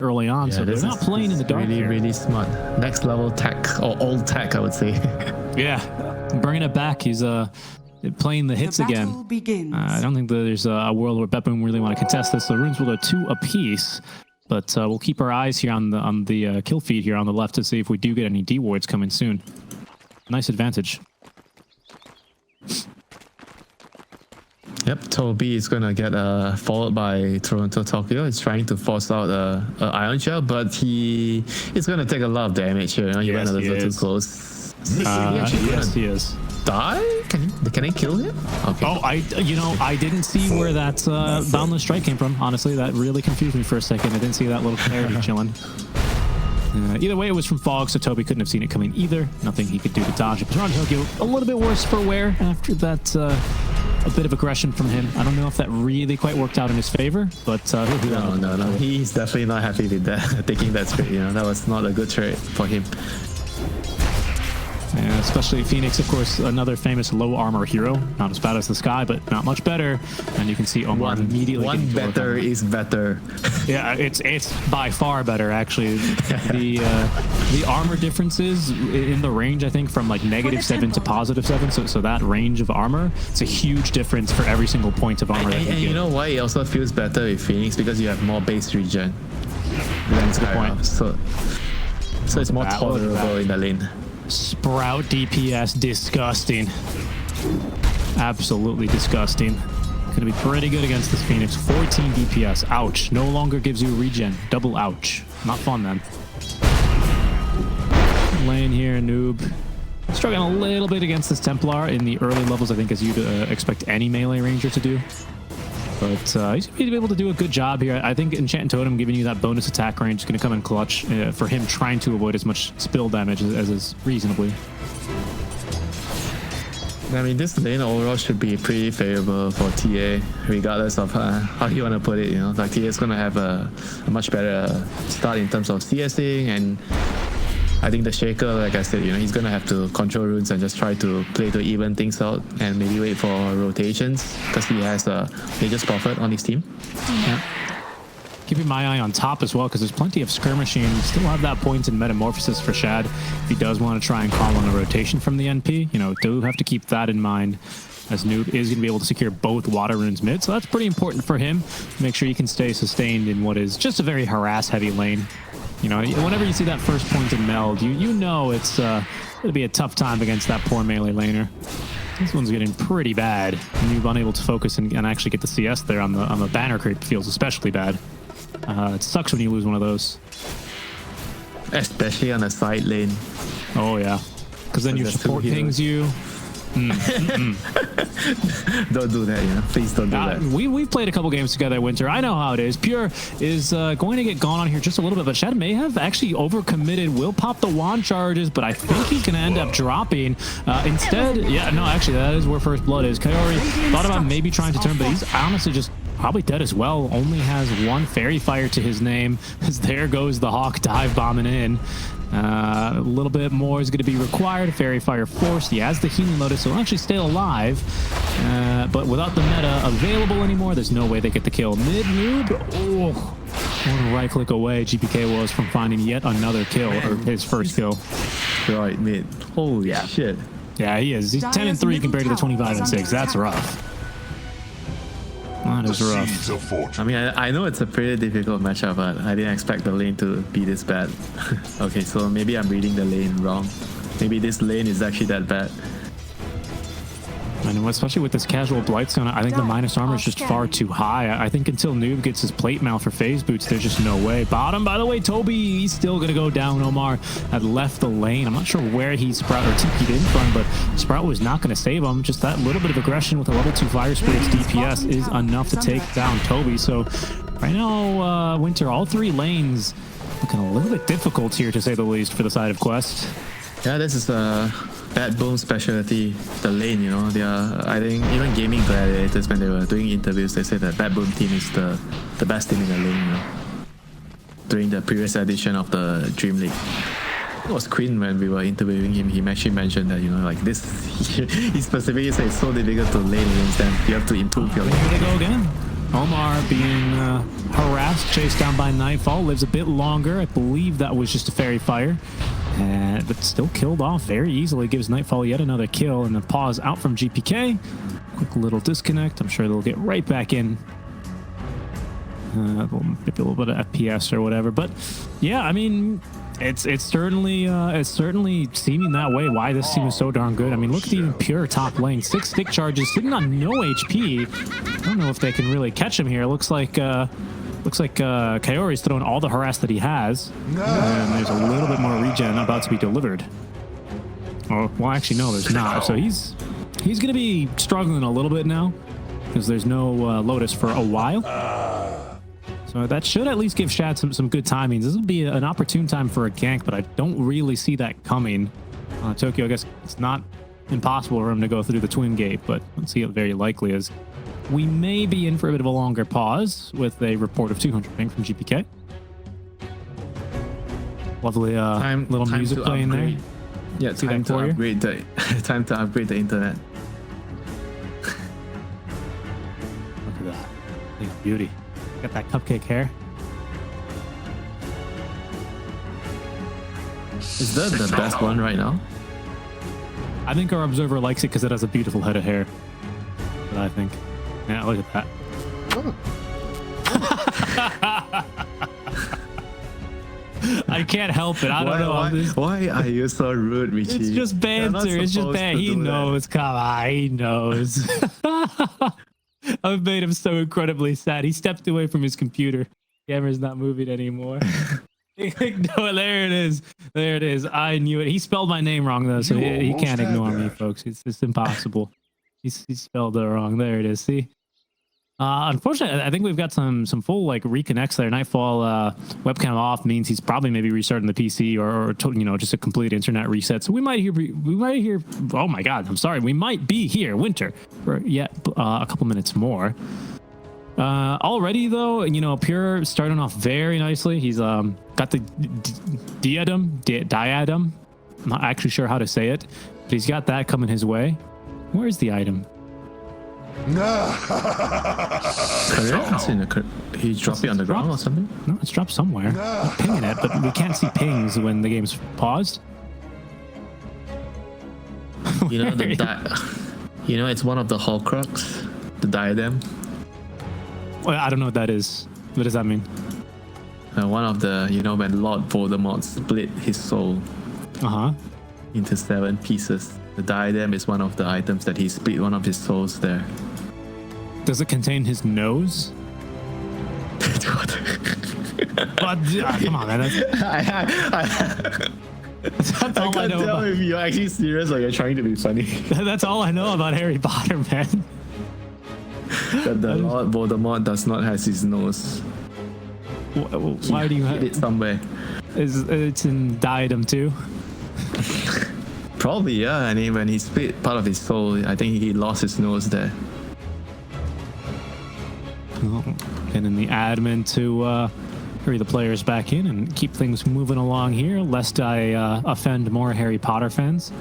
early on, so they're not playing in the dark. Really smart. Next level tech, or old tech, I would say. Yeah, bringing it back. He's playing the hits again. I don't think that there's a world where Beppoon really want to contest this. The runes will go 2 apiece, but we'll keep our eyes here on the kill feed here on the left to see if we do get any D wards coming soon. Nice advantage. Yep, Toby is gonna get followed by Toronto Tokyo. He's trying to force out a Iron Shell, but he is gonna take a lot of damage here. You know? He went a little too close. Yes, he is. Die? Can I kill him? Okay. Oh, I didn't see where that boundless strike came from. Honestly, that really confused me for a second. I didn't see that little clarity chilling. Either way, it was from fog, so Toby couldn't have seen it coming either. Nothing he could do to dodge it. But Toronto Tokyo a little bit worse for wear after that. A bit of aggression from him. I don't know if that really quite worked out in his favor, but no. He's definitely not happy with that. Taking that trade, you know, that was not a good trade for him. Yeah, especially Phoenix, of course, another famous low armor hero. Not as bad as the Sky, but not much better. And you can see Omar immediately. One better is better. Yeah, it's by far better actually. The armor differences in the range, I think, from like -7 to +7. So that range of armor, it's a huge difference for every single point of armor. And you know why it also feels better with Phoenix? Because you have more base regen. That's a good point. So it's more tolerable in the lane. Sprout DPS, disgusting. Absolutely disgusting. Gonna be pretty good against this Phoenix. 14 DPS. Ouch. No longer gives you regen. Double ouch. Not fun then. Lane here, noob. Struggling a little bit against this Templar in the early levels, I think, as you'd expect any melee ranger to do. But he's going to be able to do a good job here. I think Enchant Totem giving you that bonus attack range is going to come in clutch for him trying to avoid as much spill damage as is reasonably. I mean, this lane overall should be pretty favorable for TA, regardless of how you want to put it. You know, like TA is going to have a much better start in terms of CSing, and I think the Shaker, like I said, you know, he's gonna have to control runes and just try to play to even things out and maybe wait for rotations because he has a Mage's Prophet on his team. Yeah. Keeping my eye on top as well because there's plenty of skirmishing. Still have that point in Metamorphosis for Shad if he does want to try and call on a rotation from the NP. You know, do have to keep that in mind, as Noob is going to be able to secure both water runes mid, so that's pretty important for him. Make sure he can stay sustained in what is just a very harass-heavy lane. You know, whenever you see that first point in meld, you know it's going to be a tough time against that poor melee laner. This one's getting pretty bad. Noob unable to focus and actually get the CS there on the banner creep feels especially bad. It sucks when you lose one of those. Especially on the side lane. Oh, yeah. Because then your support pings you. Don't do that, you know. Please don't do that. We've played a couple games together, Winter. I know how it is. Pure is going to get gone on here just a little bit, but Shad may have actually overcommitted. Will pop the wand charges, but I think he's going to end up dropping. Instead, yeah, no, actually, that is where first blood is. Kaori thought about maybe trying to turn, but he's honestly just probably dead as well. Only has 1 fairy fire to his name, as there goes the Hawk dive bombing in. A little bit more is going to be required. Fairy Fire forced. He has the Healing Lotus, so he'll actually stay alive. But without the meta available anymore, there's no way they get the kill. Mid noob. Oh, one right click away. GPK was from finding yet another kill, or his first kill. Right, mid. Holy shit. Yeah, he is. He's 10-3 compared to the 25-6. That's rough. That is rough. I mean, I know it's a pretty difficult matchup, but I didn't expect the lane to be this bad. Okay, so maybe I'm reading the lane wrong. Maybe this lane is actually that bad. And especially with this casual Blightstone, I think the minus armor is just far too high. I think until Noob gets his plate mail for phase boots, there's just no way. Bottom, by the way, Toby, he's still going to go down. Omar had left the lane. I'm not sure where he Sprout or TP'd in from, but Sprout was not going to save him. Just that little bit of aggression with a level 2 Fire Spirit's DPS is enough to take down Toby. So right now, Winter, all 3 lanes looking a little bit difficult here, to say the least, for the side of Quest. Yeah, this is a Bad Boom specialty, the lane, you know. They are, I think, even Gaming Gladiators, when they were doing interviews, they said that Bad Boom team is the best team in the lane, you know. During the previous edition of the Dream League. It was Quinn when we were interviewing him. He actually mentioned that, you know, like this, he specifically said it's so difficult to lane against them. You have to improve your lane. Here they go again. Omar being harassed, chased down by Nightfall, lives a bit longer. I believe that was just a fairy fire, but still killed off very easily. Gives Nightfall yet another kill, and the pause out from GPK. Quick little disconnect. I'm sure they'll get right back in. Maybe a little bit of FPS or whatever, but yeah, I mean, it's certainly seeming that way. Why this team is so darn good. I mean, look at even pure top lane. 6 stick charges, sitting on no HP. I don't know if they can really catch him here. Looks like Kaori's throwing all the harass that he has, and there's a little bit more regen about to be delivered. Oh, well, actually, no, there's not. So he's gonna be struggling a little bit now because there's no Lotus for a while. So that should at least give Shad some good timings. This will be an opportune time for a gank, but I don't really see that coming. Tokyo, I guess it's not impossible for him to go through the twin gate, but let's see it very likely is. We may be in for a bit of a longer pause with a report of 200 ping from GPK. Lovely little music playing there. Yeah, time to upgrade the time to upgrade the internet. Look at that. Beauty. Got that cupcake hair. Is that the best one right now? I think our observer likes it because it has a beautiful head of hair. But I think. Yeah, look at that. I can't help it. I don't know. Why are you so rude, Richie? It's just banter. It's just banter. He knows. Come on. He knows. I've made him so incredibly sad. He stepped away from his computer. Camera's not moving anymore. No, there it is. There it is. I knew it. He spelled my name wrong though, so he can't ignore me, folks. It's just impossible. He spelled it wrong. There it is. See. Unfortunately, I think we've got some full like reconnects there. Nightfall webcam off means he's probably maybe restarting the PC or just a complete internet reset. So we might hear. Oh my God, I'm sorry. We might be here, Winter, for yet a couple minutes more. Already though, Pure starting off very nicely. He's got the diadem. I'm not actually sure how to say it, but he's got that coming his way. Where's the item? No. He dropped it on the ground or something? No, it's dropped somewhere. I'm pinging it, but we can't see pings when the game's paused. It's one of the Horcrux, the diadem. Well, I don't know what that is. What does that mean? One of the, when Lord Voldemort split his soul into 7 pieces. The diadem is one of the items that he split one of his souls there. Does it contain his nose? But, come on, man. That's all I know tell if you're actually serious or you're trying to be funny. That's all I know about Harry Potter, man. That the Lord Voldemort does not have his nose. Why do you have it somewhere? It's in diadem too? Probably, yeah. I mean, when he split part of his soul, I think he lost his nose there. And in the admin to hurry the players back in and keep things moving along here, lest I offend more Harry Potter fans.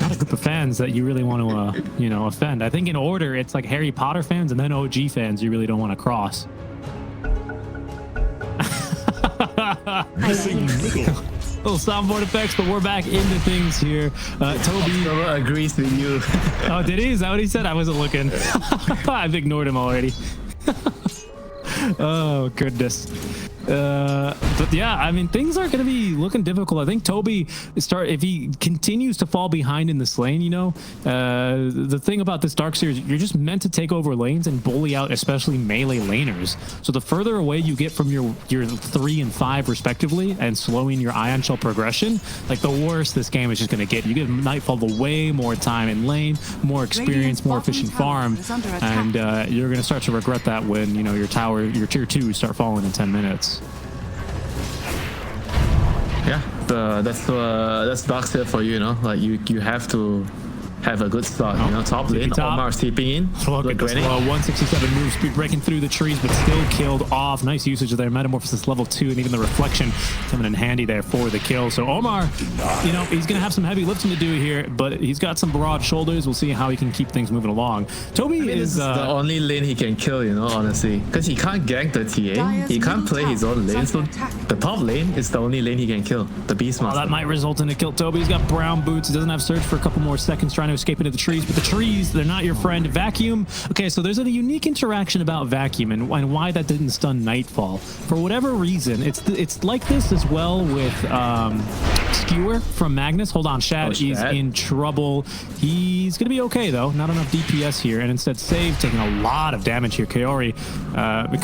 Not a group of fans that you really want to, offend. I think in order, it's like Harry Potter fans and then OG fans you really don't want to cross. Little soundboard effects, but we're back into things here. Toby agrees with you. Oh, did he? Is that what he said? I wasn't looking. I've ignored him already. Oh, goodness. But yeah, I mean, things are going to be looking difficult. I think Toby if he continues to fall behind in this lane, the thing about this Dark Series, you're just meant to take over lanes and bully out especially melee laners. So the further away you get from your 3 and 5 respectively and slowing your Ion Shell progression, like the worse this game is just going to get. You give Nightfall the way more time in lane, more experience, more efficient farm, and you're going to start to regret that when, your tier 2 start falling in 10 minutes. Yeah, that's Dark Series for you, like you have to have a good start. You know, top lane, Omar's TPing in. Look at this slow 167 move speed breaking through the trees, but still killed off. Nice usage of their Metamorphosis level 2, and even the reflection coming in handy there for the kill. So Omar, you know, he's going to have some heavy lifting to do here, but he's got some broad shoulders. We'll see how he can keep things moving along. Toby is the only lane he can kill, you know, honestly, because he can't gank the TA. He can't play his own lane, so the top lane is the only lane he can kill. The Beastmaster. That might result in a kill. Toby's got brown boots. He doesn't have Surge for a couple more seconds, trying to escape into the trees, but the trees, they're not your friend. Vacuum. Okay, so there's a unique interaction about Vacuum and why that didn't stun Nightfall. For whatever reason, it's like this as well with Skewer from Magnus. Hold on, Shad is in trouble. He's going to be okay, though. Not enough DPS here, and instead Save taking a lot of damage here. Kaori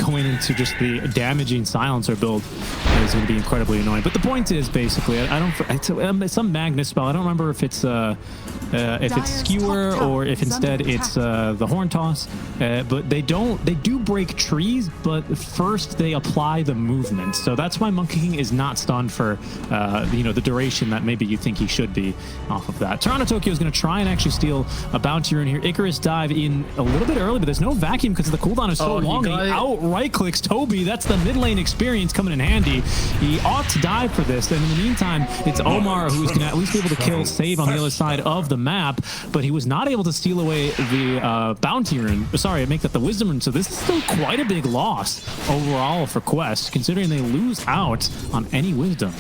going into just the damaging Silencer build is going to be incredibly annoying. But the point is, basically, it's some Magnus spell. I don't remember if it's Skewer or if instead it's the Horn Toss. But they do break trees, but first they apply the movement. So that's why Monkey King is not stunned for you know, the duration that maybe you think he should be off of that. Toronto Tokyo is going to try and actually steal a bounty rune here. Icarus dive in a little bit early, but there's no Vacuum because the cooldown is so long. He outright clicks Toby. That's the mid lane experience coming in handy. He ought to die for this. And in the meantime, it's Omar who's going to at least be able to kill Save on the other side of the map, but he was not able to steal away the bounty rune. Sorry, I make that the wisdom rune. So this is still quite a big loss overall for Quest, considering they lose out on any wisdom.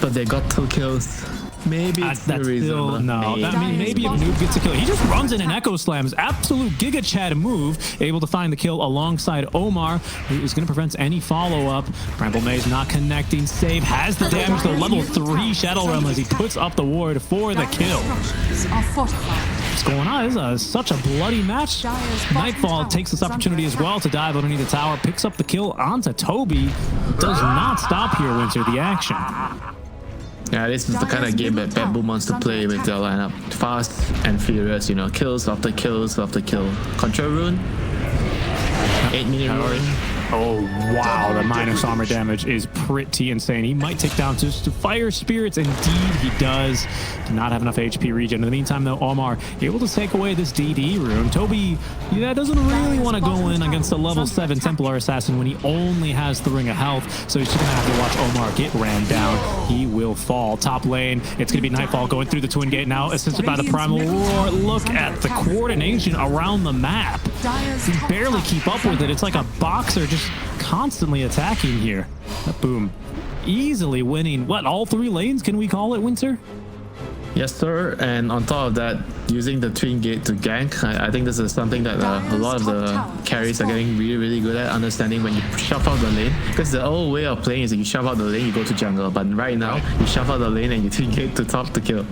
But they got 2 kills. Maybe it's the reason. Still, no, I mean, maybe if Noob gets a kill. He just runs in and Echo Slams. Absolute Giga Chad move. Able to find the kill alongside Omar, who is going to prevent any follow-up. Bramble Maze not connecting. Save has the damage to level 3 Shadow Realm as he puts up the ward for the kill. What's going on? This is such a bloody match. Nightfall takes this opportunity as well to dive underneath the tower, picks up the kill onto Toby. Does not stop here, Winter, the action. Yeah, this is the kind of game that Bad Boom wants to play with their lineup. Fast and furious, you know, kills after kills after kill. Control rune, 8-minute rune. Oh, wow. The minus armor damage is pretty insane. He might take down just Fire Spirits. Indeed, he does. Do not have enough HP regen. In the meantime, though, Omar able to take away this DD rune. Toby, yeah, doesn't really want to go in against a level 7 Templar Assassin when he only has the Ring of Health. So he's just going to have to watch Omar get ran down. He will fall. Top lane, it's going to be Nightfall going through the Twin Gate now, assisted by the Primal Roar. Look at the coordination around the map. He can barely keep up with it. It's like a boxer just constantly attacking here. Boom. Easily winning, what, all 3 lanes, can we call it, Winter? Yes, sir. And on top of that, using the Twin Gate to gank, I think this is something that a lot of the carries are getting really, really good at, understanding when you shove out the lane. Because the old way of playing is that you shove out the lane, you go to jungle. But right now, you shove out the lane and you Twin Gate to top the kill.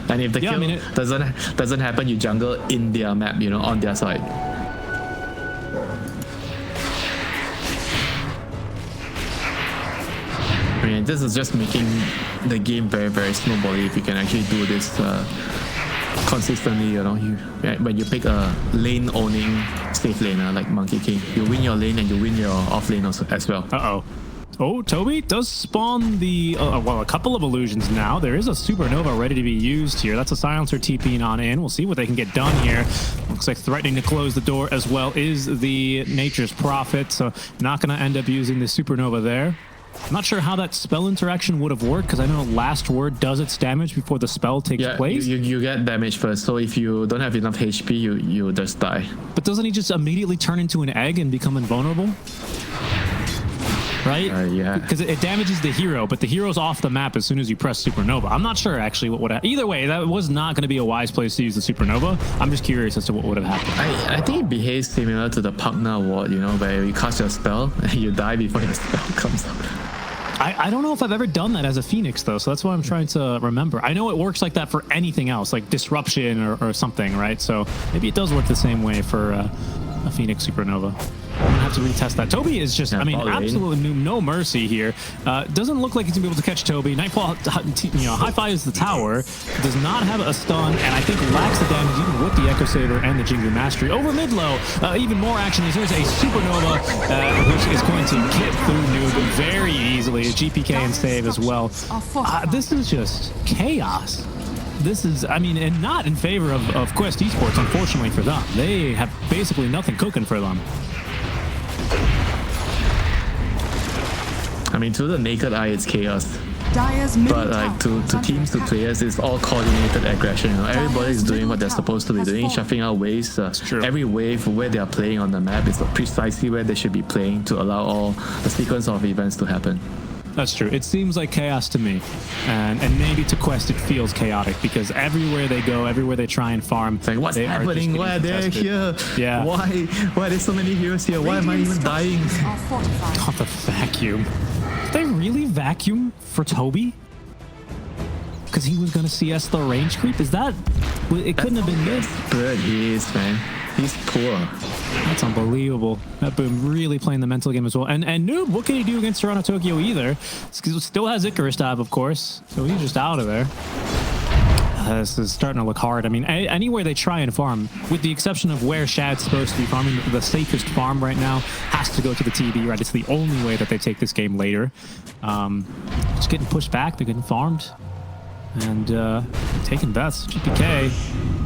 And if the kill doesn't happen, you jungle in their map, you know, on their side. I mean, this is just making the game very, very snowbally if you can actually do this consistently, you know. When you pick a lane-owning safe laner like Monkey King, you win your lane and you win your off lane also, as well. Uh-oh. Oh, Toby does spawn the, well, a couple of illusions now. There is a Supernova ready to be used here. That's a Silencer TPing on in. We'll see what they can get done here. Looks like threatening to close the door as well is the Nature's Prophet, so not going to end up using the Supernova there. I'm not sure how that spell interaction would have worked, because I know Last Word does its damage before the spell takes place. You get damage first, so if you don't have enough HP, you just die. But doesn't he just immediately turn into an egg and become invulnerable? Right? Yeah. Because it damages the hero, but the hero's off the map as soon as you press Supernova. I'm not sure actually what would have... Either way, that was not going to be a wise place to use the Supernova. I'm just curious as to what would have happened. I think it behaves similar to the Pugna Ward, you know, where you cast your spell and you die before your spell comes out. I don't know if I've ever done that as a Phoenix, though, so that's why I'm trying to remember. I know it works like that for anything else, like Disruption or something, right? So maybe it does work the same way for a Phoenix Supernova. I'm gonna have to retest that. Toby is just, I mean, absolutely no mercy here. Doesn't look like he's gonna be able to catch Toby. Nightfall, you know, high-fives the tower, does not have a stun, and I think lacks the damage even with the Echo Saber and the Jingu Mastery. Over mid-low, even more action. There's a Supernova, which is going to get through Noob very easily. A GPK and save as well. This is just chaos. this is, I mean, and not in favor of Quest Esports, unfortunately for them. They have basically nothing cooking for them. I mean, to the naked eye, it's chaos. But Like to teams, to players, it's all coordinated aggression. You know, everybody's doing what they're supposed to be doing, shuffling out waves. Every wave where they are playing on the map is precisely where they should be playing to allow all the sequence of events to happen. That's true. It seems like chaos to me, and maybe to Quest it feels chaotic because everywhere they go, everywhere they try and farm, it's like, what's happening? Why are they here? Yeah. Why are there so many heroes here? Why am I even dying? Not the vacuum. Did they really vacuum for Toby? Because he was going to CS the range creep? Is that... It couldn't have been this. Good he is, man. He's poor. That's unbelievable. That Boom really playing the mental game as well. And Noob, what can he do against Toronto Tokyo either? Still has Icarus Dive, of course. So he's just out of there. This is starting to look hard. I mean, anywhere they try and farm, with the exception of where Shad's supposed to be farming, the safest farm right now has to go to the TB, right? It's the only way that they take this game later. Just getting pushed back, they're getting farmed. And taking bets. gpk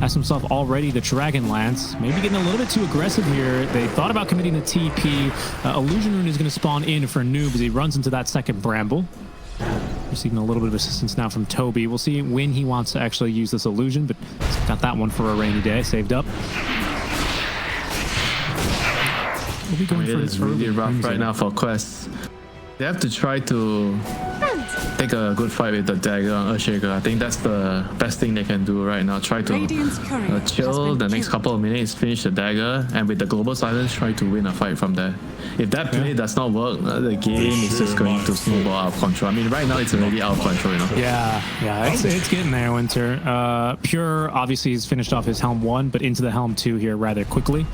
has himself already the Dragon Lance. Maybe getting a little bit too aggressive here. They thought about committing the TP. Illusion Rune is going to spawn in for Noob as he runs into that second Bramble. Receiving a little bit of assistance now from Toby. We'll see when he wants to actually use this illusion, but he's got that one for a rainy day saved up. We'll be going for it's really rough right now for Quest. They have to try to take a good fight with the dagger on Earthshaker. I think that's the best thing they can do right now. Try to chill the next couple of minutes, finish the dagger, and with the global silence, try to win a fight from there. If that play does not work, the game is just going to snowball out of control. I mean, right now it's already out of control, you know? Yeah, it's getting there, Winter. Pure obviously has finished off his Helm 1, but into the Helm 2 here rather quickly.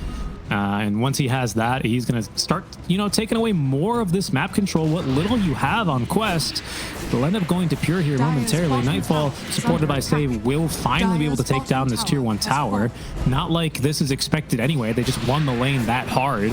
And once he has that, he's going to start, taking away more of this map control. What little you have on Quest, they'll end up going to Pure here momentarily. Nightfall, supported by Save, will finally be able to take down this Tier 1 tower. Not like this is expected anyway. They just won the lane that hard,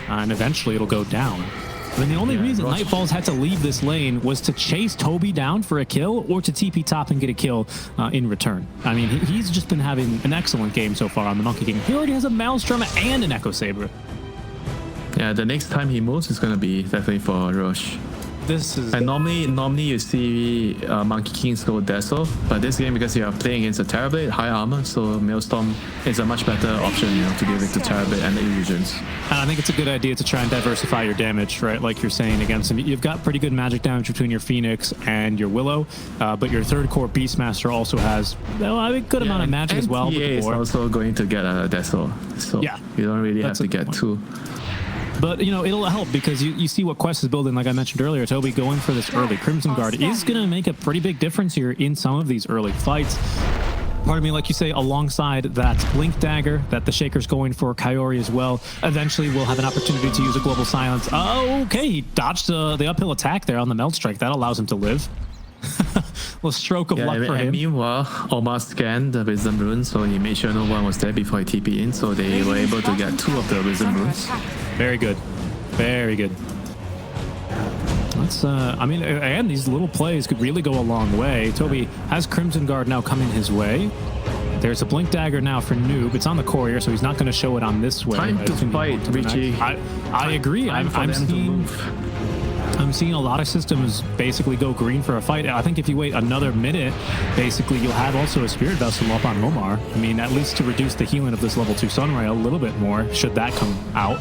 and eventually it'll go down. I mean, the only reason Nightfall's had to leave this lane was to chase Toby down for a kill or to TP top and get a kill in return. I mean, he's just been having an excellent game so far on the Monkey King. He already has a Maelstrom and an Echo Saber. Yeah, the next time he moves is going to be definitely for Roche. This is... And normally you see Monkey Kings go Dazzle, but this game, because you are playing against a Terrorblade, high armor, so Maelstrom is a much better option, to give it to Terrorblade and the Illusions. And I think it's a good idea to try and diversify your damage, right? Like you're saying against him. You've got pretty good magic damage between your Phoenix and your Willow, but your third core Beastmaster also has a good amount of magic as well. TA is also going to get a Dazzle, so you don't really have to get two. But, it'll help because you see what Quest is building. Like I mentioned earlier, Toby going for this early Crimson Guard is going to make a pretty big difference here in some of these early fights. Pardon me, like you say, alongside that Blink Dagger that the Shaker's going for, Kaori as well. Eventually, we'll have an opportunity to use a Global Silence. Oh, okay, he dodged the uphill attack there on the Melt Strike. That allows him to live. Little stroke of luck for him. Meanwhile, Omar scanned the Wisdom Runes, so he made sure no one was there before he TP in, so they were able to get 2 of the Wisdom Runes. Very good. Very good. That's, I mean, again, these little plays could really go a long way. Toby has Crimson Guard now coming his way. There's a Blink Dagger now for Noob. It's on the courier, so he's not going to show it on this way. Time to fight, Richie. I agree. I'm seeing a lot of systems basically go green for a fight. I think if you wait another minute, basically you'll have also a Spirit Vessel up on Momar. I mean, at least to reduce the healing of this level 2 Sunray a little bit more, should that come out.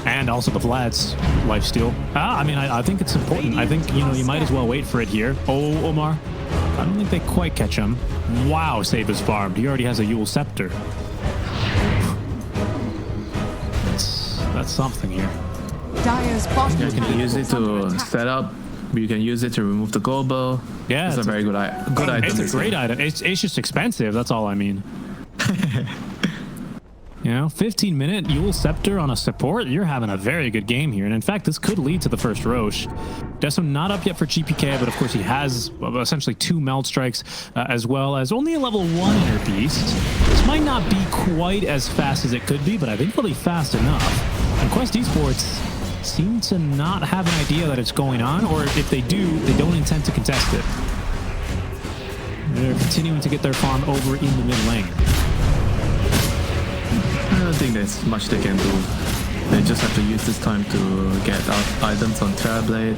And also the Vlad's lifesteal. I mean, I think it's important. I think, you might as well wait for it here. Oh, Omar. I don't think they quite catch him. Wow, Save is farmed. He already has a Yule Scepter. That's something here. You can use it to set up. You can use it to remove the global. Yeah, it's a very good item. It's a great item. It's just expensive. That's all I mean. 15-minute Yule Scepter on a support. You're having a very good game here. And in fact, this could lead to the first Roche. Deso not up yet for gpk, but of course he has essentially 2 Meld Strikes, as well as only a level 1 Inner Beast. This might not be quite as fast as it could be, but I think it'll be fast enough. And Quest Esports seem to not have an idea that it's going on, or if they do, they don't intend to contest it. they're continuing to get their farm over in the mid lane. I don't think there's much they can do. They just have to use this time to get out items on Terrorblade.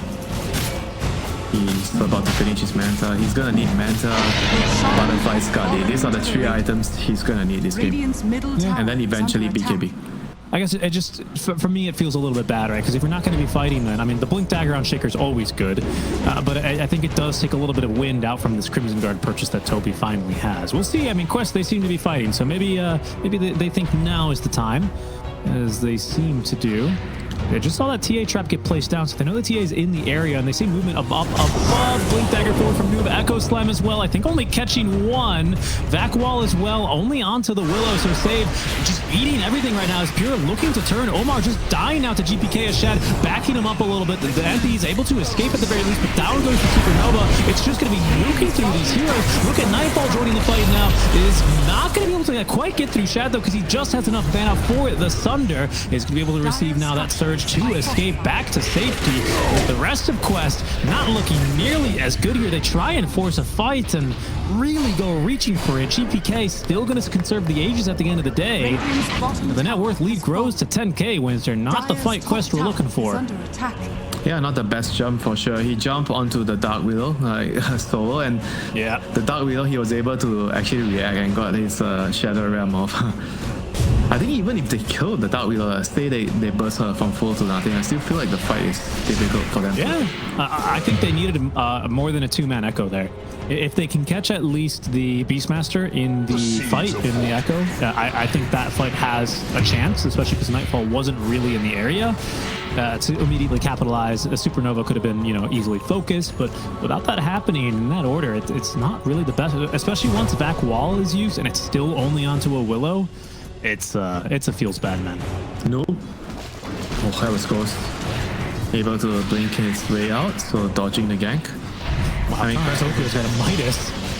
He's about to finish his Manta. He's gonna need Manta, Butterfly, Skadi. These are the 3 items he's gonna need this game. Yeah. And then eventually BKB. I guess it just, for me, it feels a little bit bad, right? Because if we're not going to be fighting, then, I mean, the Blink Dagger on Shaker is always good. But I think it does take a little bit of wind out from this Crimson Guard purchase that Toby finally has. We'll see. I mean, Quest, they seem to be fighting. So maybe they think now is the time, as they seem to do. They just saw that TA trap get placed down, so they know the TA is in the area, and they see movement above. Blink Dagger forward from Noob. Echo Slam as well. I think only catching one. Vac Wall as well, only onto the Willow, so Save just eating everything right now as Pure looking to turn. Omar just dying now to GPK as Shad, backing him up a little bit. The MP is able to escape at the very least, but down goes the Supernova. It's just going to be nuking through these heroes. Look at Nightfall joining the fight now. Is not going to be able to quite get through Shad, though, because he just has enough mana for it. The Sunder is going to be able to receive now that surge to escape back to safety. With the rest of Quest not looking nearly as good here. They try and force a fight and really go reaching for it. GPK still going to conserve the Aegis at the end of the day. The net worth lead grows to 10k, Winster. Not the fight Quest we're looking for. Yeah, not the best jump for sure. He jumped onto the Dark Widow, like solo, and yeah, the Dark Widow, he was able to actually react and got his Shadow Realm off. I think even if they killed the Dark Widow, say they burst her from full to nothing, I still feel like the fight is difficult for them. Yeah, I think they needed more than a 2-man Echo there. If they can catch at least the Beastmaster in the fight, in the Echo, I think that fight has a chance, especially because Nightfall wasn't really in the area. To immediately capitalize, a Supernova could have been, easily focused, but without that happening in that order, it's not really the best, especially once Vac Wall is used and it's still only onto a Willow. It's a feels bad, man. No. Oh, Hellas Ghost able to blink his way out, so dodging the gank. Wow, I mean, Tokyo's got a Midas.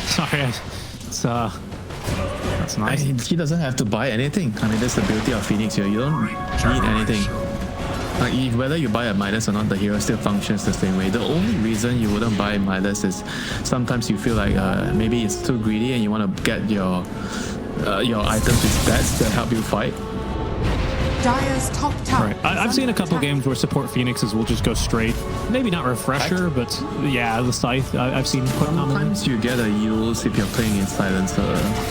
Sorry, that's nice. He doesn't have to buy anything. I mean, that's the beauty of Phoenix here. You don't need anything. Like, whether you buy a Midas or not, the hero still functions the same way. The only reason you wouldn't buy Midas is sometimes you feel like maybe it's too greedy and you want to get your items with stats that help you fight. Dire's top tower. Right. I've seen a couple games where support Phoenixes will just go straight. Maybe not Refresher, but yeah, the Scythe. I've seen quite sometimes you get a use if you're playing in Silencer,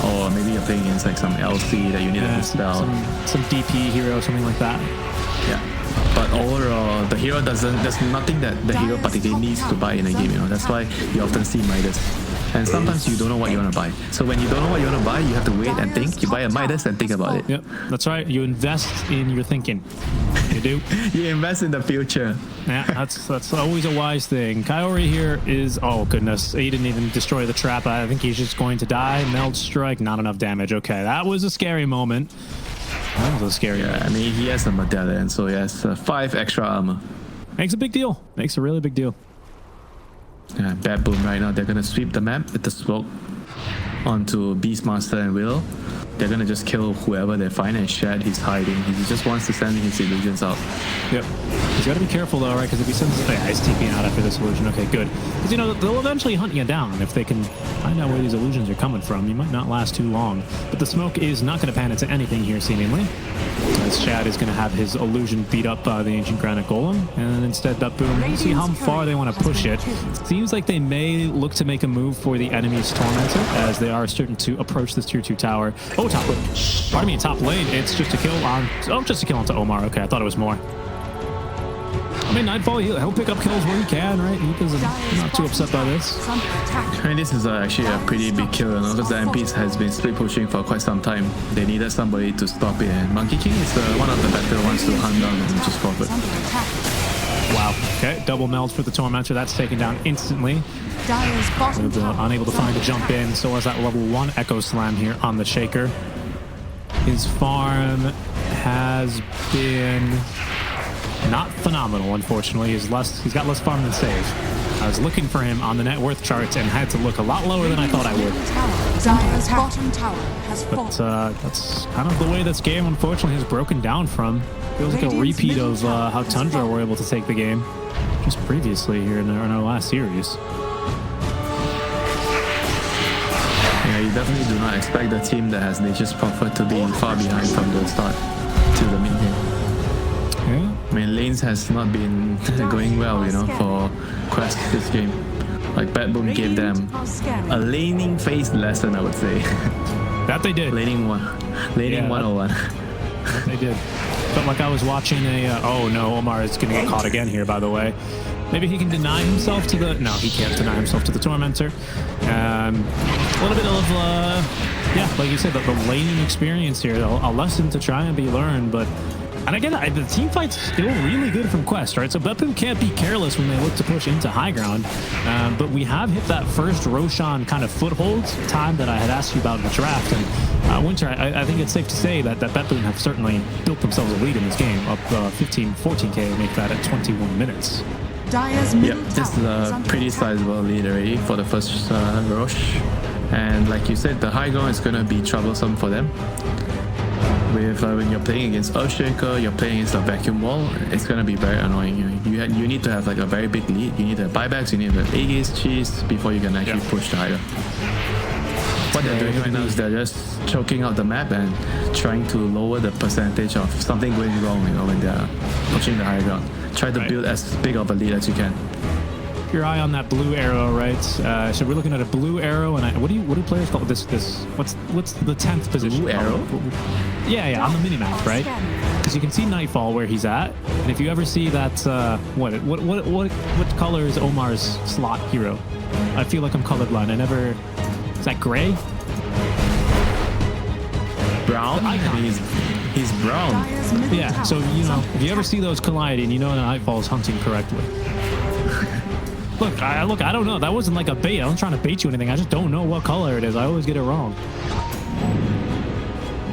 or maybe you're playing against like some LC that you need to dispel. Some DP hero, something like that. Yeah. But overall, the hero there's nothing that the hero particularly needs to buy in a game, That's why you often see Midas. And sometimes you don't know what you want to buy. So when you don't know what you want to buy, you have to wait and think. You buy a Midas and think about it. Yep, that's right. You invest in your thinking. You do. You invest in the future. Yeah, that's always a wise thing. Kaori here is, oh goodness, he didn't even destroy the trap. I think he's just going to die. Meld Strike, not enough damage. Okay, that was a scary moment. That was a scary moment. I mean, he has a medallion, so he has 5 extra armor. Makes a big deal. Makes a really big deal. Yeah, bad boom right now. They're gonna sweep the map with the smoke onto Beastmaster and Willow. They're gonna just kill whoever they find, and Shad, he's hiding. He just wants to send his illusions out. Yep. He's gotta be careful though, right? Because if he sends, he's TPing out after this illusion. Okay, good. Because they'll eventually hunt you down if they can find out where these illusions are coming from. You might not last too long. But the smoke is not gonna pan into anything here, seemingly. As Shad is gonna have his illusion beat up by the Ancient Granite Golem, and instead that boom. We'll see how far they want to push it. It seems like they may look to make a move for the enemy's Tormentor, as they are starting to approach this tier 2 tower. Oh, top lane. Pardon me, top lane. It's just a kill on. Oh, just a kill onto Omar. Okay, I thought it was more. I mean, Nightfall, he'll pick up kills where he can, right? He's not too upset by this. I mean, this is actually a pretty big kill, because the MPs has been split pushing for quite some time. They needed somebody to stop it, and Monkey King is one of the better ones to hunt down and just forward. Wow. Okay, double meld for the Tormentor. That's taken down instantly. Unable to find a jump in, so as that level 1 Echo Slam here on the Shaker. His farm has been not phenomenal, unfortunately. He's got less farm than save. I was looking for him on the net worth charts and had to look a lot lower than I thought I would. But that's kind of the way this game, unfortunately, has broken down from. Feels like a repeat of how Tundra were able to take the game just previously here in our last series. Yeah, you definitely do not expect the team that has Nature's Prophet to be far behind from the start to the mid game. Yeah. I mean, lanes has not been going well, you know, for Quest this game. Like Bad Boom gave them a laning phase lesson, I would say. That they did. Laning 101. That they did. Felt like I was watching a... oh no, Omar is going to get caught again here, by the way. Maybe he can deny himself to the... No, he can't deny himself to the Tormentor. A little bit of... yeah, like you said, the laning experience here. A lesson to try and be learned, but... And again, the team fight's still really good from Quest, right? So Beppu can't be careless when they look to push into high ground. But we have hit that first Roshan kind of foothold time that I had asked you about in the draft. And Winter, I think it's safe to say that Beppu have certainly built themselves a lead in this game, up 15, 14k, make that at 21 minutes. Yep, this is a pretty sizable lead already for the first Roche. And like you said, the high ground is going to be troublesome for them. With when you're playing against Earthshaker, you're playing against a vacuum wall, it's gonna be very annoying. You need to have like a very big lead. You need to have buybacks, you need to have Aegis cheese before you can actually push the higher. What they're doing right now is they're just choking out the map and trying to lower the percentage of something going wrong, you know, when they're pushing the high ground. Try to build as big of a lead as you can. Your eye on that blue arrow, right? So we're looking at a blue arrow, and what do players call this? What's the 10th position? Blue arrow? Yeah, on the minimap, right? Because you can see Nightfall where he's at, and if you ever see that, what color is Omar's slot hero? I feel like I'm colorblind. Is that gray? Brown? He's brown. Yeah. So if you ever see those colliding, you know that Nightfall is hunting correctly. Look, I don't know. That wasn't like a bait. I wasn't trying to bait you or anything. I just don't know what color it is. I always get it wrong.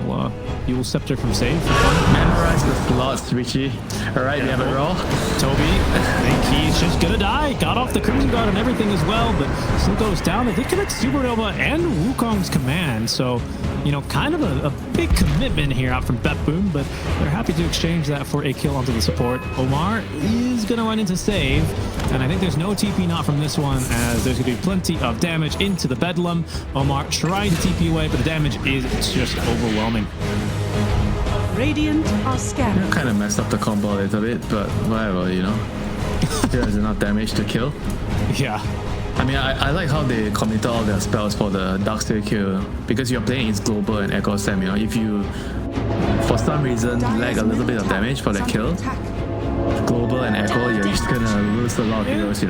Well, Fuel Scepter from save. Memorize the slots, Richie. Alright, we have a roll. Toby, I think he's just gonna die. Got off the Crimson Guard and everything as well, but still goes down. They did connect Supernova and Wukong's command, so, kind of a big commitment here out from Beppu, but they're happy to exchange that for a kill onto the support. Omar is gonna run into save, and I think there's no TP not from this one, as there's gonna be plenty of damage into the Bedlam. Omar trying to TP away, but the damage is just overwhelming. Radiant are scanning. Kind of messed up the combo a little bit, but whatever, Still has enough damage to kill. Yeah. I mean, I like how they committed all their spells for the Darksteel kill, because you're playing against Global and Echo Sam, If you, for some reason, lag a little bit of damage for the kill, Global and Echo, you're just gonna lose a lot of heroes,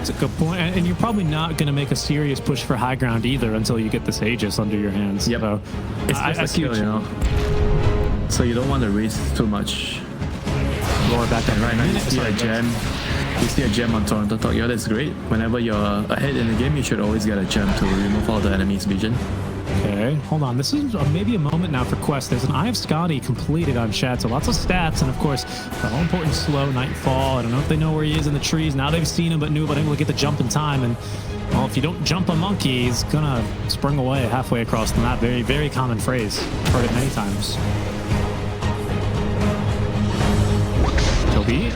It's a good point, and you're probably not going to make a serious push for high ground either until you get this Aegis under your hands. Yep. So, it's just a kill, So you don't want to risk too much. Lower back and right now you see a gem. You see a gem on Toronto Talk. Yeah, that's great. Whenever you're ahead in the game, you should always get a gem to remove all the enemy's vision. Okay, hold on. This is maybe a moment now for Quest. There's an Eye of Scotty completed on chat, so lots of stats, and of course, the all-important slow Nightfall. I don't know if they know where he is in the trees. Now they've seen him, but knew about able to get the jump in time. And, well, if you don't jump a monkey, he's gonna spring away halfway across the map. Very, very common phrase. Heard it many times. Toby,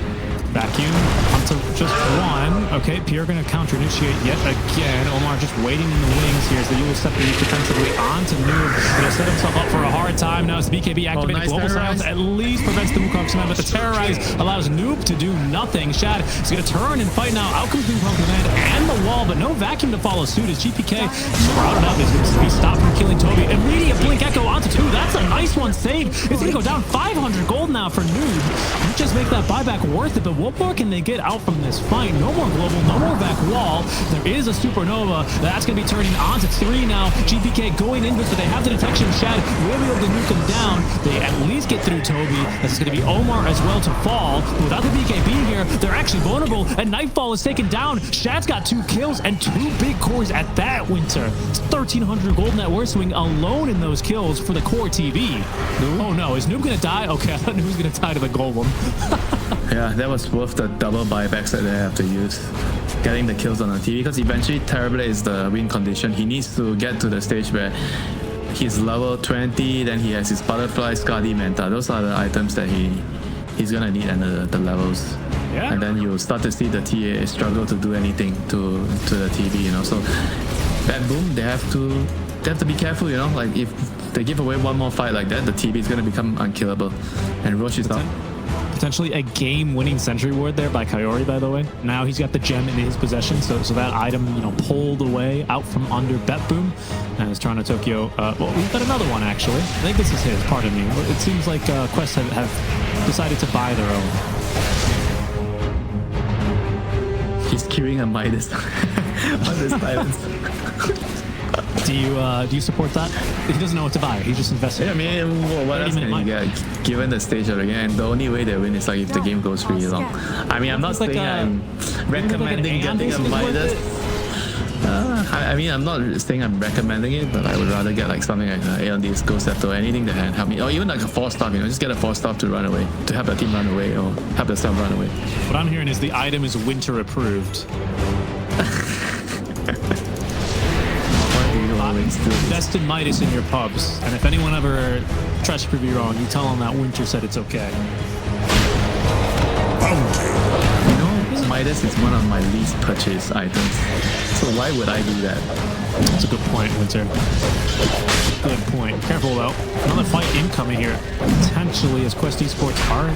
vacuum, onto just one. Okay, Pierre gonna counter-initiate yet again. Omar just waiting in the wings here as the Fuel Scepter defensively onto Noob. He'll set himself up for a hard time now as the BKB activated. Nice Global Silence at least prevents the Wukong's command, but the Terrorize allows Noob to do nothing. Shad is gonna turn and fight now. Out comes the Wukong command and the wall, but no vacuum to follow suit as GPK sprouted up. Is gonna be stopped from killing Toby. Immediate Blink Echo onto 2. That's a nice one saved. It's gonna go down 500 gold now for Noob. You just make that buyback worth it, but what more can they get out from this fight? No more global, no more back wall. There is a supernova that's going to be turning onto 3 now. GPK going in, but they have the detection. Shad will be able to nuke him down. They at least get through Toby. This is going to be Omar as well to fall. But without the BKB here, they're actually vulnerable, and Nightfall is taken down. Shad's got 2 kills and 2 big cores at that, Winter. It's 1,300 gold net worth swing alone in those kills for the core TV. Oh no, is Noob going to die? Okay, I thought Noob was going to die to the Golem. Yeah, that was worth the double buybacks that they have to use. Getting the kills on the TV, because eventually Terrorblade is the win condition. He needs to get to the stage where he's level 20, then he has his Butterfly, Skadi, Manta. Those are the items that he's gonna need under the levels. Yeah. And then you start to see the TA struggle to do anything to the TV, So Bad Boom, they have to they have to be careful, you know. Like if they give away one more fight like that, the TB is going to become unkillable, and Roche is not. Potentially a game-winning sentry ward there by Kaori, by the way. Now he's got the gem in his possession, so that item, you know, pulled away out from under Bet Boom, and is Toronto Tokyo. Well, we've got another one actually. I think this is his. Pardon me. It seems like Quest have decided to buy their own. He's queuing a Midas on this silence. Do you support that? He doesn't know what to buy. He just invested. Yeah, I mean, what else can you get given the stage of the game? And the only way they win is like if the game goes really long. I mean, I'm not saying I'm recommending getting a Midas. I mean, I'm not saying I'm recommending it, but I would rather get like something like ALD's Ghost Scepter or anything that can help me, or even like a 4-star. You know, just get a 4-star to run away, to help the team run away, or help yourself run away. What I'm hearing is the item is winter approved. Invest in Midas in your pubs, and if anyone ever tries to prove you wrong, you tell them that Winter said it's okay. You know, Midas is one of my least purchased items, so why would I do that? That's a good point, Winter. Good point. Careful though. Another fight incoming here, potentially, as Quest Esports are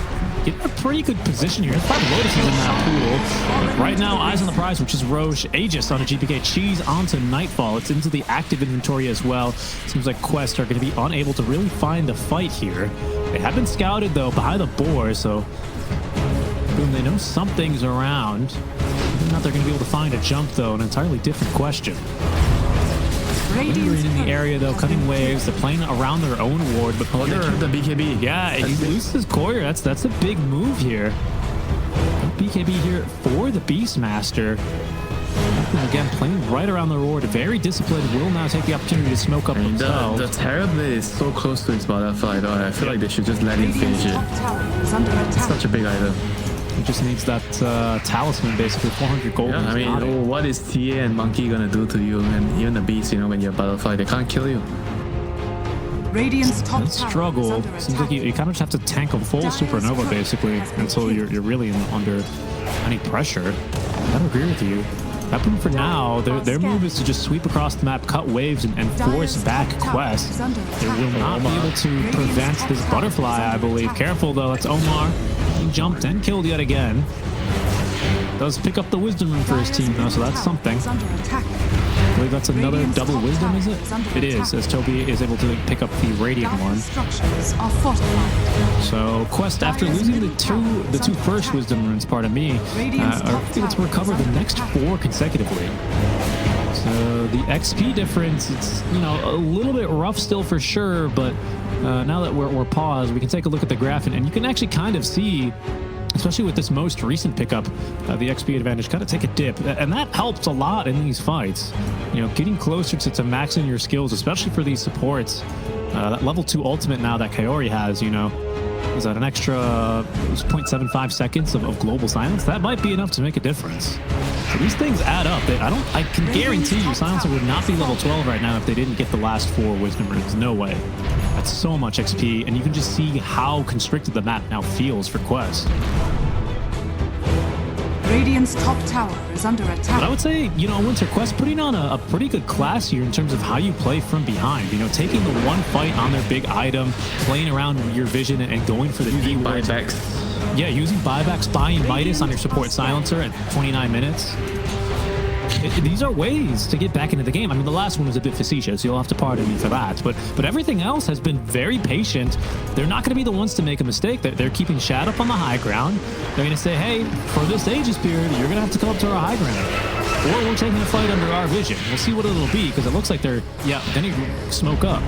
in a pretty good position here. 5 Lotuses in that pool. But right now, eyes on the prize, which is Roche. Aegis on a GPK. Cheese onto Nightfall. It's into the active inventory as well. Seems like Quest are going to be unable to really find the fight here. They have been scouted, though, behind the boar, so boom, they know something's around. Whether or not they're going to be able to find a jump, though, an entirely different question. Lingering in the area, though, cutting waves. They're playing around their own ward, but they killed the BKB. Yeah, he loses his courier. That's a big move here. BKB here for the Beastmaster. Again, playing right around the ward. Very disciplined. Will now take the opportunity to smoke up himself. The Terrorblade is so close to his butterfly, though. I feel like they should just let him finish it. It's such a big item. He just needs that talisman, basically 400 gold. Yeah, I mean, what is TA and Monkey gonna do to you? And even the Beast, you know, when you're a butterfly, they can't kill you. Radiant's top struggle. Seems like you kind of just have to tank a full supernova, basically, until you're really under any pressure. I agree with you. That move for now, their move is to just sweep across the map, cut waves, and force back Quest. They will not be able to prevent this butterfly, I believe. Careful, though. That's Omar. He jumped and killed yet again. Does pick up the wisdom rune for his team, though, so that's something. I believe that's another double wisdom, is it? It is, as Toby is able to pick up the radiant one. So Quest, after losing the two first wisdom runes, pardon me, are able to recover the next 4 consecutively. So the XP difference, it's, you know, a little bit rough still for sure, but now that we're paused, we can take a look at the graph, and you can actually kind of see, especially with this most recent pickup, the XP advantage kind of take a dip, and that helps a lot in these fights. You know, getting closer to maxing your skills, especially for these supports. That level 2 ultimate now that Kaori has, you know, is that an extra 0.75 seconds of global silence? That might be enough to make a difference. So these things add up. I can guarantee you Silencer would not be level 12 right now if they didn't get the last 4 wisdom runes. No way. That's so much XP, and you can just see how constricted the map now feels for Quest. Radiant's top tower is under attack. But I would say, you know, Winter, Quest putting on a pretty good class here in terms of how you play from behind. You know, taking the one fight on their big item, playing around your vision, and going for the buybacks. Yeah, using buybacks, buying Midas on your support silencer at 29 minutes. These are ways to get back into the game. I mean, the last one was a bit facetious. You'll have to pardon me for that. But everything else has been very patient. They're not going to be the ones to make a mistake. They're keeping Shad up on the high ground. They're going to say, hey, for this Aegis period, you're going to have to come up to our high ground. Or we're taking a fight under our vision. We'll see what it'll be, because it looks like they're, then you smoke up.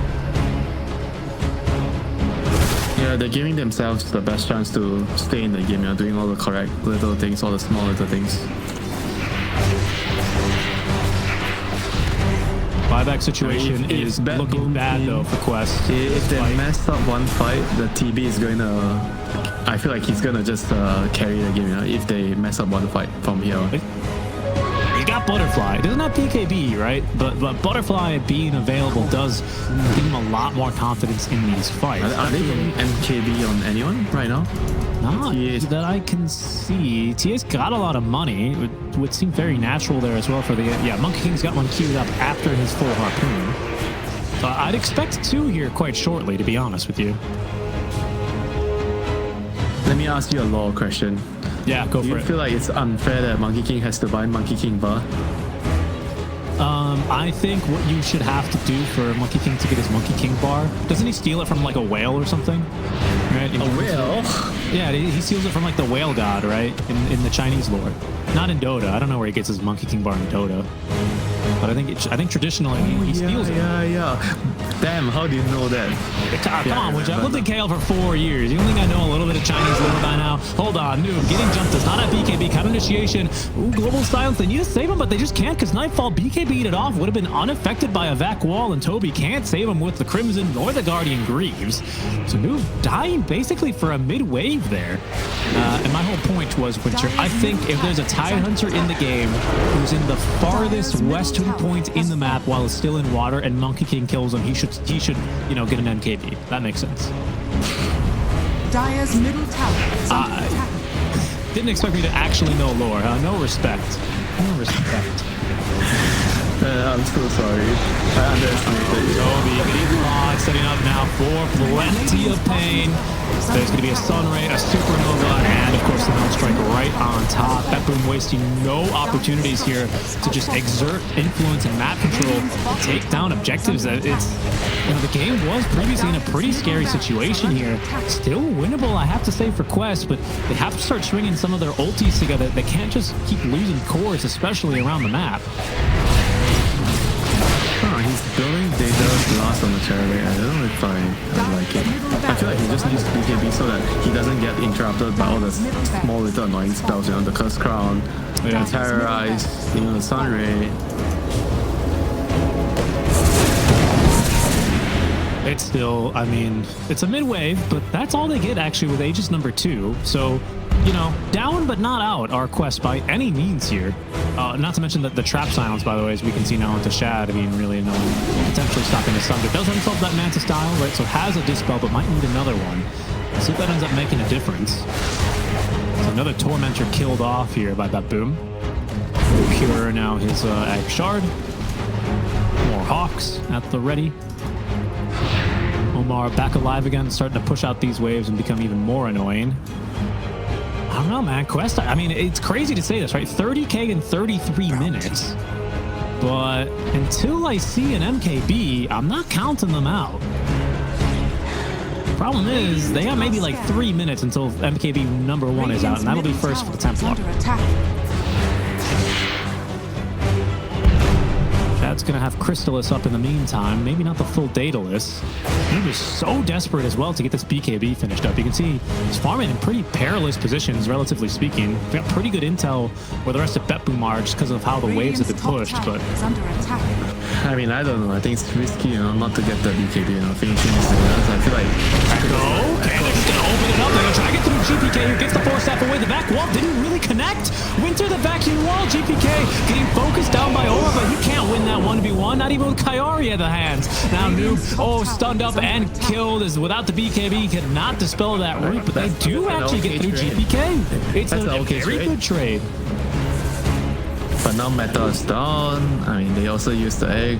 Yeah, they're giving themselves the best chance to stay in the game, you know, doing all the correct little things, all the small little things. Buyback situation is looking bad, though, for Quest. If they mess up one fight, the TB is going to... I feel like he's going to just carry the game, you know, if they mess up one fight from here on. He got Butterfly. He doesn't have PKB, right? But Butterfly being available does give him a lot more confidence in these fights. Are they getting MKB on anyone right now? Not that I can see. TA's got a lot of money. It would seem very natural there as well for the... Yeah, Monkey King's got one queued up after his full harpoon. I'd expect 2 here quite shortly, to be honest with you. Let me ask you a law question. Yeah, go Do for you it. feel like it's unfair that Monkey King has to buy Monkey King bar? I think what you should have to do for Monkey King to get his Monkey King bar, doesn't he steal it from like a whale or something? Right? A whale? Yeah, he steals it from like the whale god, right? In the Chinese lore. Not in Dota. I don't know where he gets his Monkey King bar in Dota. But I think traditionally he steals it. Yeah. Damn, how do you know that? Come on, Winch. I've lived in KL for 4 years. You don't think I know a little bit of Chinese lore by now? Hold on, noob. Getting jumped does not have BKB. Cut initiation. Ooh, global silence. They need to save him, but they just can't because Nightfall BKB'd it off. Would have been unaffected by a Vac Wall, and Toby can't save him with the Crimson nor the Guardian Greaves. So noob dying basically for a mid-wave there. And my whole point was, Winter, I think if there's a Tide Hunter in the game who's in the farthest western point in the map while it's still in water and Monkey King kills him, he should get an MKB. That makes sense. Dire's middle tower is under attack. Didn't expect me to actually know lore, huh? No respect. No respect. I'm so sorry. I underestimated you. Toby getting locked, setting up now for plenty of pain. There's going to be a Sun Ray, a Supernova, and of course the Null Strike right on top. That boom wasting no opportunities here to just exert influence and map control and take down objectives. The game was previously in a pretty scary situation here. Still winnable, I have to say, for Quest, but they have to start stringing some of their ultis together. They can't just keep losing cores, especially around the map. He's building data last on the cherry. I don't know if I like it. I feel like he just needs BKB so that he doesn't get interrupted by all the small little annoying spells, the Curse Crown, the Terrorize, the Sun Ray. It's still, it's a mid-wave, but that's all they get actually with Aegis number 2. So, down but not out our Quest by any means here. Not to mention that the trap silence, by the way, as we can see now into Shad, really annoying. Potentially stopping his Thunder. Does himself that Manta style, right? So has a Dispel, but might need another one. See if that ends up making a difference. So another Tormentor killed off here by that boom. Pure now his Ag Shard. More Hawks at the ready. Omar back alive again, starting to push out these waves and become even more annoying. I don't know, man. Quest, it's crazy to say this, right? 30k in 33 minutes. But until I see an MKB, I'm not counting them out. Problem is, they have maybe like 3 minutes until MKB number 1 is out, and that'll be first for the Templar. Chad's going to have Crystallis up in the meantime. Maybe not the full Daedalus. He was so desperate as well to get this BKB finished up. You can see he's farming in pretty perilous positions, relatively speaking. We got pretty good intel where the rest of Bet-Boom are just because of how the waves have been pushed. But I don't know. I think it's risky, not to get the BKB, finishing this. I feel like... Okay, they're just going to open it up. They're going to try to get through GPK, who gets the 4-step away. The back wall didn't really connect. Winter, the vacuum wall. GPK getting focused down by Aura, but he can't win that 1v1, not even with Kayari at the hands. Now Noob, stunned up and killed is without the BKB, cannot dispel that root, but they do actually get through GPK. It's a very good trade. But now Meta is down. They also use the egg.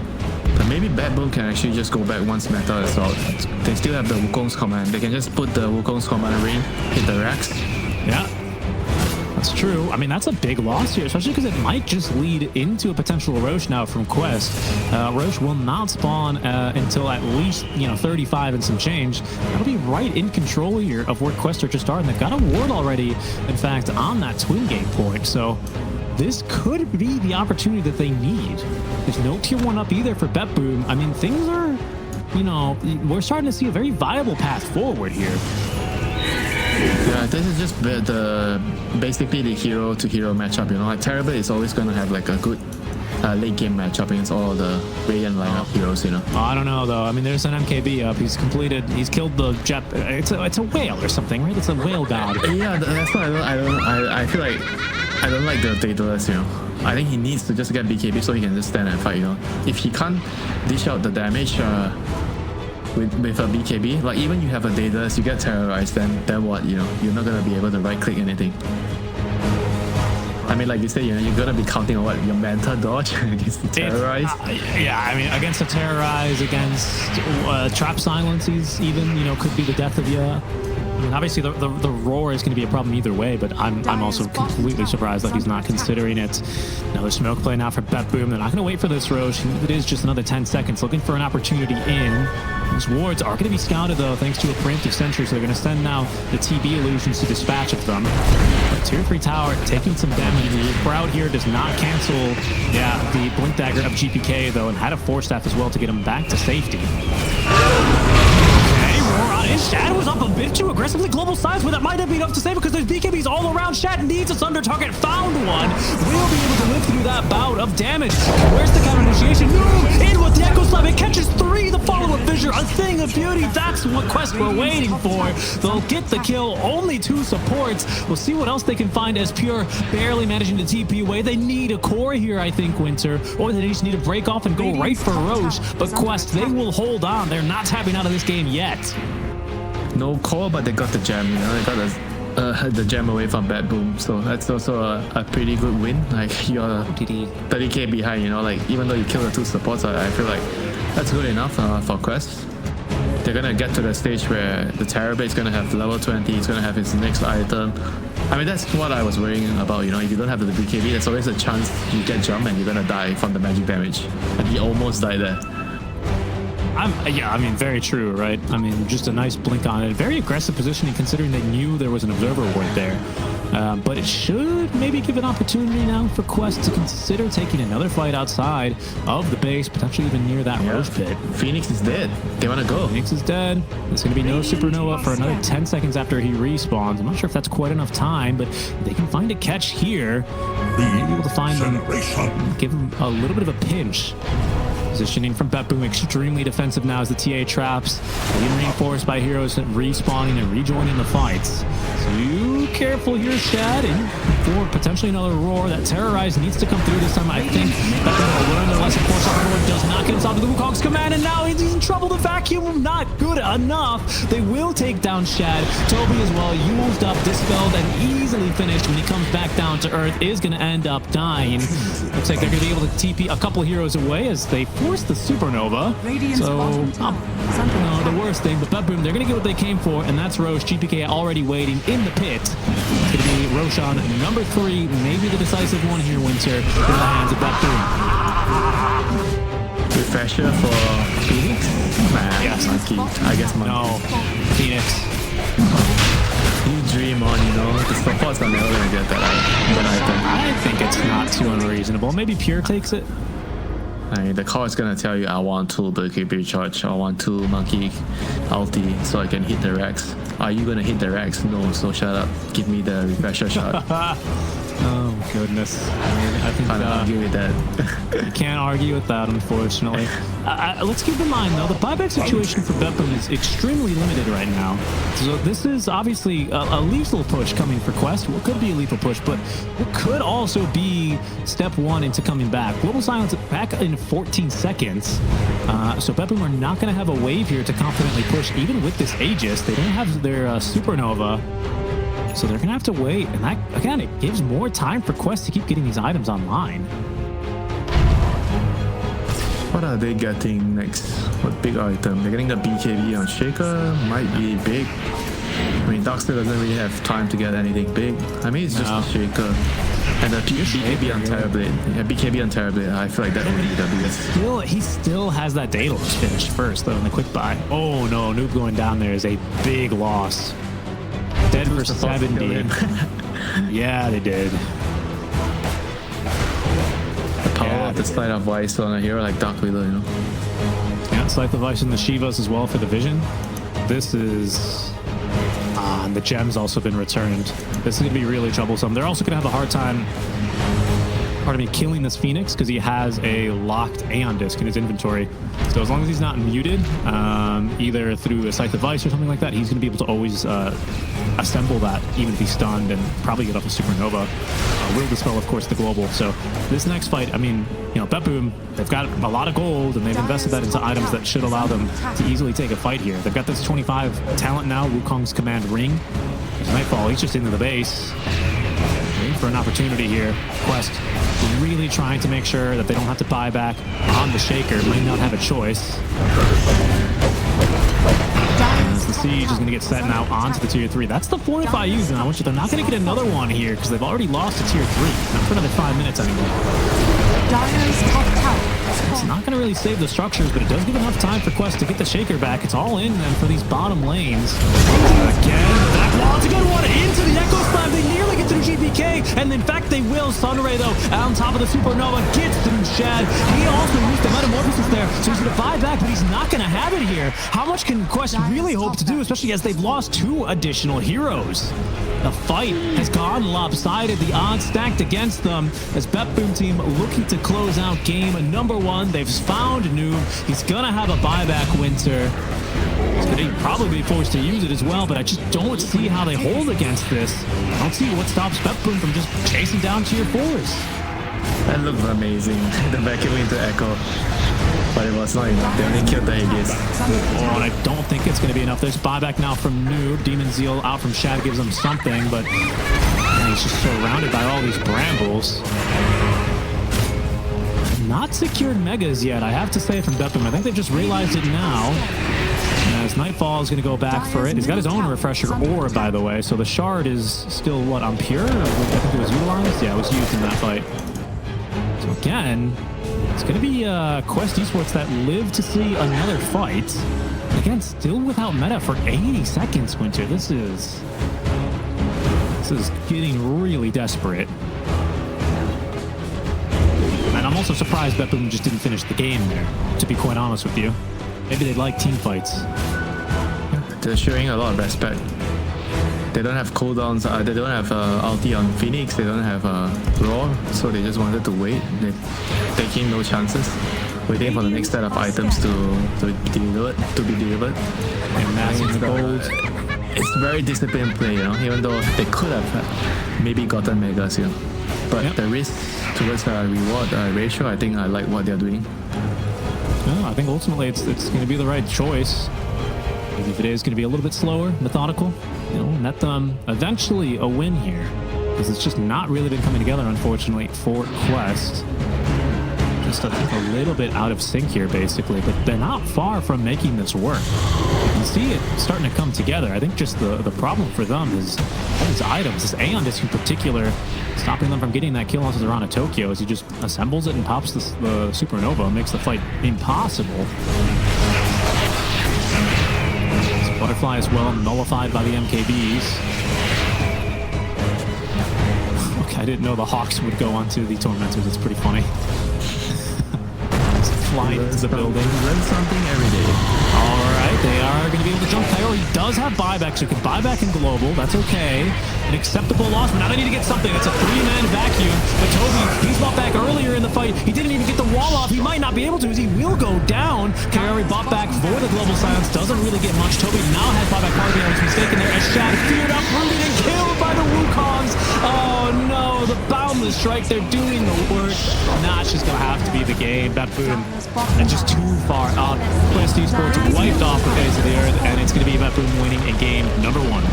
But maybe Bet-Boom can actually just go back once Meta is out. They still have the Wukong's command. They can just put the Wukong's command ring, hit the Rex. Yeah. That's true. That's a big loss here, especially because it might just lead into a potential Roche now from Quest. Roche will not spawn until at least 35 and some change. That'll be right in control here of where Quest are just are, and they've got a ward already, in fact, on that twin gate point. So this could be the opportunity that they need. There's no tier 1 up either for Bet-Boom. Things are, we're starting to see a very viable path forward here. Yeah, this is just basically the hero to hero matchup. Like Terrible is always going to have like a good late game matchup against all the Radiant lineup heroes. I don't know though. There's an MKB up. He's killed the jet. It's a whale or something, right? It's a whale god. Yeah, that's why I feel like I don't like the Daedalus. I think he needs to just get BKB so he can just stand and fight. If he can't dish out the damage with a BKB, like even you have a Daedalus, you get terrorized, then what? You're not gonna be able to right click anything. I mean, like you said, you're gonna be counting on what, your Manta dodge against the Terrorize. Yeah, I mean, against a Terrorize, against Trap Silences, even, could be the death of you. I mean, obviously the roar is going to be a problem either way, but I'm also completely surprised that he's not considering it. Another smoke play now for Bet Boom. They're not going to wait for this Roche. It is just another 10 seconds, looking for an opportunity in. These wards are going to be scouted though, thanks to a preemptive sentry, so they're going to send now the TB illusions to dispatch of them. But tier 3 tower taking some damage. The crowd here does not cancel, the blink dagger of GPK though, and had a force staff as well to get him back to safety. His Shad was up a bit too aggressively. Global Science, but that might not be enough to save it because there's BKBs all around. Shad needs us under target. Found one. Will be able to live through that bout of damage. Where's the counter initiation? No! In with the Echo Slap. It catches 3. The follow-up fissure. A thing of beauty. That's what Quest we're waiting for. They'll get the kill. Only 2 supports. We'll see what else they can find as Pure barely managing to TP away. They need a core here, I think, Winter. Or they just need to break off and go right for Roche. But Quest, they will hold on. They're not tapping out of this game yet. No core, but they got the gem. They got the gem away from Bad Boom, so that's also a pretty good win. Like, you're 30k behind. Like, even though you kill the 2 supports, I feel like that's good enough for Quest. They're gonna get to the stage where the Terrorblade is gonna have level 20. He's gonna have his next item. I mean, that's what I was worrying about. If you don't have the BKB, there's always a chance you get jump and you're gonna die from the magic damage. And he almost died there. I mean, very true, right? I mean, just a nice blink on it. Very aggressive positioning considering they knew there was an observer ward there. But it should maybe give an opportunity now for Quest to consider taking another fight outside of the base, potentially even near that Roche pit. Phoenix is dead. They want to go. Phoenix is dead. There's going to be no supernova for another 10 seconds after he respawns. I'm not sure if that's quite enough time, but they can find a catch here. Maybe able to find them, give him a little bit of a pinch. Positioning from Bet Boom extremely defensive now as the TA traps being reinforced by heroes respawning and rejoining the fights. So you careful here, Shad, and for potentially another roar. That Terrorize needs to come through this time. I think Bet Boom will learn their lesson. Force Overlord does not get inside the Wukong's command, and now he's in trouble. The vacuum not good enough. They will take down Shad. Toby as well, used up, dispelled, and easily finished when he comes back down to earth. Is going to end up dying. Looks like they're going to be able to TP a couple heroes away as they force the supernova. So, not the worst thing, but Bet Boom, they're going to get what they came for, and that's Roche. GPK already waiting in the pit. It's going to be Roshan, number 3, maybe the decisive one here, Winter, in the hands of Bet Boom. Refresher for Phoenix? Man, yes. Monkey. I guess Monkey. No, Phoenix. You dream on, the supports are never going to get that item. I think it's not too unreasonable. Maybe Pure takes it. I mean, the call is gonna tell you I want 2 BKB charge, I want 2 monkey ulti so I can hit the Rex. Are you gonna hit the Rex? No, so shut up. Give me the refresher shot. Oh goodness. I think Can't argue with that. You can't argue with that, unfortunately. Let's keep in mind though, the buyback situation for Bet Boom is extremely limited right now. So this is obviously a lethal push coming for Quest. What could be a lethal push, but what could also be step 1 into coming back. Global Silence back in 14 seconds. So Bet Boom are not going to have a wave here to confidently push, even with this Aegis. They don't have their supernova. So they're going to have to wait. And that, again, it gives more time for Quest to keep getting these items online. What are they getting next? What big item? They're getting the BKB on Shaker. Might be big. I mean, Darksteel doesn't really have time to get anything big. I mean, it's just a Shaker. And the BKB on Terrorblade. Yeah, BKB on Terrorblade. I feel like that would be the biggest. He still has that Daedalus finished first, though, in the quick buy. Oh, no. Noob going down there is a big loss. Dead for 70. Yeah, they did. The power of the Slide of Vice on a hero like Dark Wheeler, Yeah, Slide of Vice and the Shivas as well for the Vision. This is... and the gem's also been returned. This is going to be really troublesome. They're also going to have a hard time, killing this Phoenix because he has a locked Aeon Disc in his inventory. So as long as he's not muted, either through a Scythe of Vice or something like that, he's going to be able to always assemble that, even if he's stunned, and probably get off a supernova. Will dispel, of course, the global. So this next fight, I mean, Bet Boom, they've got a lot of gold, and they've invested that into items that should allow them to easily take a fight here. They've got this 25 talent now, Wukong's Command Ring. There's Nightfall, he's just into the base. Waiting for an opportunity here. Quest really trying to make sure that they don't have to buy back on the Shaker. Might not have a choice. As the siege is going to get set now onto the tier 3. That's the fortify using. I want you. They're not going to get another one here because they've already lost to tier 3. Not for another 5 minutes anymore. Dire's top tower has It's fallen. not going to really save the structures, but it does give enough time for Quest to get the Shaker back. It's all in then for these bottom lanes. Again, back wall. It's a good one into the Echo Slam. They nearly get through GPK, and in fact they will. Sunray though, on top of the Supernova, gets through Shad. He also used the Metamorphosis there, so he's going to buy back, but he's not going to have it here. How much can Quest really hope to do, especially as they've lost 2 additional heroes? The fight has gone lopsided. The odds stacked against them as BetBoom team looking to close out game number 1. They've found Noob. He's going to have a buyback Winter. He's going to probably be forced to use it as well, but I just don't see how they hold against this. I don't see what stops BetBoom from just chasing down tier 4s. That looked amazing. The vacuum into Echo. But it was not enough. They only killed the Aegis. Oh, and I don't think it's going to be enough. There's buyback now from Noob. Demon Zeal out from Shad gives him something, but man, he's just surrounded by all these brambles. Not secured megas yet, I have to say, from Bepim. I think they've just realized it now. As Nightfall is going to go back for it. He's got his own refresher orb, by the way, so the shard is still, what, on pure? I think it was utilized? Yeah, it was used in that fight. So again, it's going to be Quest Esports that live to see another fight. Again, still without meta for 80 seconds, Winter. This is getting really desperate. And I'm also surprised Bepim just didn't finish the game there, to be quite honest with you. Maybe they like team fights. They're showing a lot of respect. They don't have cooldowns, they don't have ulti on Phoenix, they don't have Roar, so they just wanted to wait. They're taking no chances, waiting for the next set of items to be delivered. And massing the gold. It's very disciplined play, you know, even though they could have maybe gotten megas here. But the risk towards reward ratio, I think I like what they're doing. No, I think ultimately it's going to be the right choice. Maybe if it is going to be a little bit slower, methodical, you know, net them eventually a win here. Because it's just not really been coming together, unfortunately, for Quest. Just I think a little bit out of sync here, basically, but they're not far from making this work. You can see it starting to come together. I think just the problem for them is all these items, this Aeon Disc in particular, stopping them from getting that kill onto the Rana Tokyo as he just assembles it and pops the Supernova and makes the fight impossible. This Butterfly as well, nullified by the MKBs. Okay, I didn't know the Hawks would go onto the Tormentors. It's pretty funny. Flying into the building. Learn something every day. All right, they are going to be able to jump. Coyote does have buyback, so he can buy back in global. That's okay. An acceptable loss, but now they need to get something. It's a 3-man vacuum. But Toby, he's bought back earlier in the fight. He didn't even get the wall off. He might not be able to, as he will go down. Coyote bought back for the global silence. Doesn't really get much. Toby now has buyback. Barbie was mistaken there as Shad feared up, rooted and killed by the Wukongs. Oh no, the boundless strike. They're doing the work. Notch is going to have to be the game. BetBoom. And just too far up. Quest Esports wiped off the face of the earth, and it's going to be BetBoom winning in game number 1.